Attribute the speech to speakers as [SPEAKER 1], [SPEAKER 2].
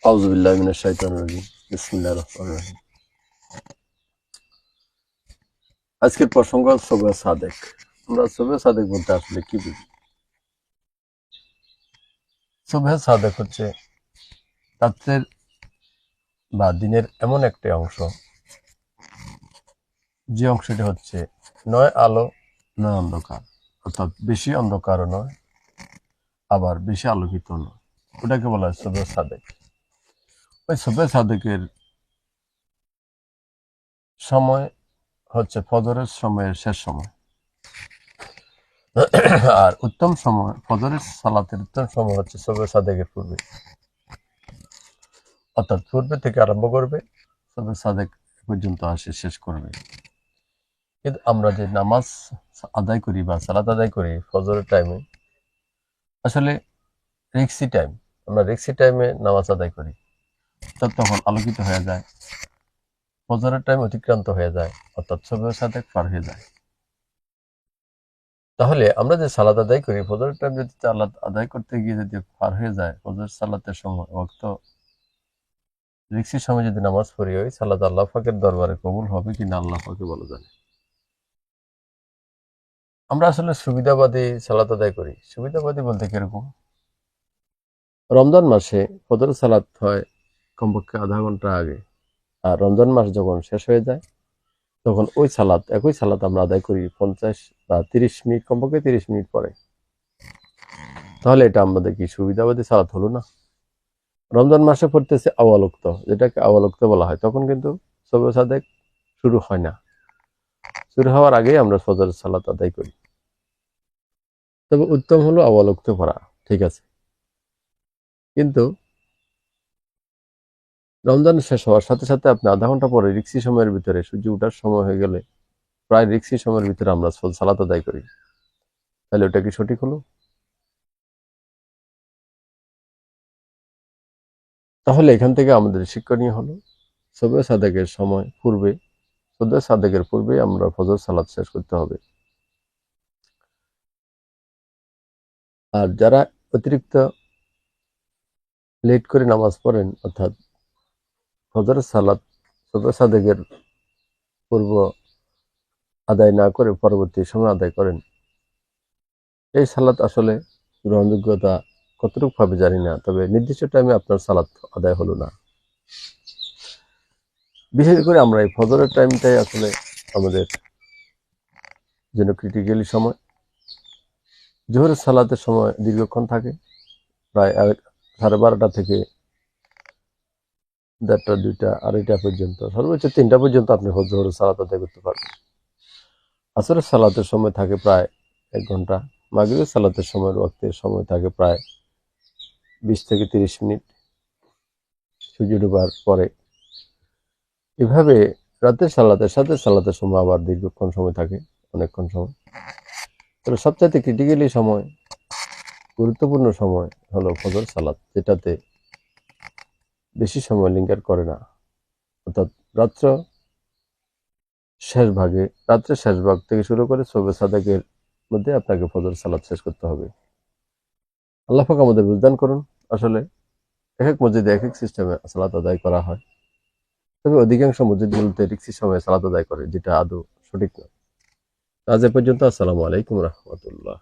[SPEAKER 1] আউযু বিল্লাহি মিনাশ শাইতানির রাজিম। বিসমিল্লাহির রহমানির রহিম। আজকের প্রসঙ্গ শবে সাদেক। আমরা শবে সাদেক বলতে আসলে কি বুঝি? শবে সাদেক হচ্ছে রাত্রের বা দিনের এমন একটি অংশ, যে অংশটি হচ্ছে নয় আলো নয় অন্ধকার, অর্থাৎ বেশি অন্ধকারও নয় আবার বেশি আলোকিত নয়। ওটাকে বলা হয় শবে সাদেক। ওই শবে সাদেকের সময় হচ্ছে ফজরের সময়ের শেষ সময়। আর উত্তম সময়, ফজরের সালাতের উত্তম সময় হচ্ছে শবে সাদেকের পূর্বে, অর্থাৎ পূর্বে থেকে আরম্ভ করবে, শবে সাদেক পর্যন্ত আসে শেষ করবে। কিন্তু আমরা যে নামাজ আদায় করি বা সালাত আদায় করি ফজরের টাইমে, আসলে রিক্সি টাইম। আমরা রিক্সি টাইমে নামাজ আদায় করি, তখন আলোকিত হয়ে যায়, ফজরের টাইম অতিক্রান্ত হয়ে যায়, অর্থাৎ শবে সাদেক পার হয়ে যায়। তাহলে আমরা যে সালাত আদায় করি ফজরের টাইম যদি সালাত আদায় করতে গিয়ে যদি পার হয়ে যায় ফজর সালাতের সময়, ওয়াক্ত রিক্সির সময় যদি নামাজ পড়ি, ওই সালাত আল্লাহ পাকের দরবারে কবুল হবে কিনা আল্লাহ পাকে ভালো জানে। আমরা আসলে সুবিধাবাদী সালাত আদায় করি। সুবিধাবাদী বলতে কিরকম? রমজান মাসে ফজর সালাত হয় কমপক্ষে আধা ঘন্টা আগে, আর রমজান মাস যখন শেষ হয়ে যায় তখন ওই সালাত, একই সালাত আমরা আদায় করি 50 বা 30 মিনিট, কমপক্ষে 30 মিনিট পরে। তাহলে এটা আমাদের কি সুবিধাবাদী সালাত হলো না? রমজান মাসে পড়তেছে আওয়াল-উক্ত, যেটাকে আওয়াল-উক্ত বলা হয়, তখন কিন্তু শবে সাদেক শুরু হয় না। শুরু হওয়ার আগেই আমরা ফজর সালাত আদায় করি। তবে উত্তম হলো আওয়াল-উক্ত পড়া, ঠিক আছে। কিন্তু রমজান শেষ হওয়ার সাথে সাথে আপনি আধা ঘন্টা পরে রিক্সি সময়ের ভিতরে, সূর্য ওঠার সময় হয়ে গেলে প্রায় রিক্সি সময়ের ভিতরে আমরা সালাত আদায় করি, তাহলে ওটা কি সঠিক হলো? তাহলে এখান থেকে আমাদের শিক্ষণীয় হলো শবে সাদেকের সময় পূর্বে, শবে সাদেকের পূর্বে আমরা ফজর সালাত শেষ করতে হবে। আর যারা অতিরিক্ত লেট করে নামাজ পড়েন, অর্থাৎ ফজর সালাত শবে সাদেকের পূর্ব আদায় না করে পরবর্তী সময় আদায় করেন, এই সালাত আসলে গ্রহণযোগ্যতা কতটুকু পাবে জানি না, তবে নির্দিষ্ট টাইমে আপনার সালাত আদায় হলো না। বিশেষ করে আমরা এই ফজরের টাইমটাই আসলে আমাদের জন্য ক্রিটিক্যালি সময়। জোহরের সালাতের সময় দীর্ঘক্ষণ থাকে, প্রায় 12:30 থেকে 1:30, 2টা, 2:30 পর্যন্ত, সর্বোচ্চ 3টা পর্যন্ত আপনি জোহরের সালাত আদায় করতে পারবেন। আসরের সালাতের সময় থাকে প্রায় 1 ঘন্টা। মাগরিবের সালাতের সময় থাকে প্রায় 20 থেকে 30 মিনিট সূর্য ডোবার পরে। এভাবে রাতের সালাতের সাথে সালাতের সময় আবার দীর্ঘক্ষণ সময় থাকে, অনেকক্ষণ সময়। তবে সবচাইতে ক্রিটিক্যালি সময়, গুরুত্বপূর্ণ সময় হলো ফজর সালাত, যেটাতে বেশি সময় লিঙ্গার করে না, অর্থাৎ রাত্রের শেষ ভাগ থেকে শুরু করে শবে সাদেকের মধ্যে আপনাকে ফজর সালাত শেষ করতে হবে। আল্লাহ পাক আমাদের বুঝদান করুন। আসলে এক এক মসজিদে এক এক সিস্টেমে সালাত আদায় করা হয়, তবে অধিকাংশ মসজিদগুলোতে রিক্সি সময়ে সালাত আদায় করে, যেটা আদৌ সঠিক নয়। আজ এ পর্যন্ত। আসসালামু আলাইকুম রহমতুল্লাহ।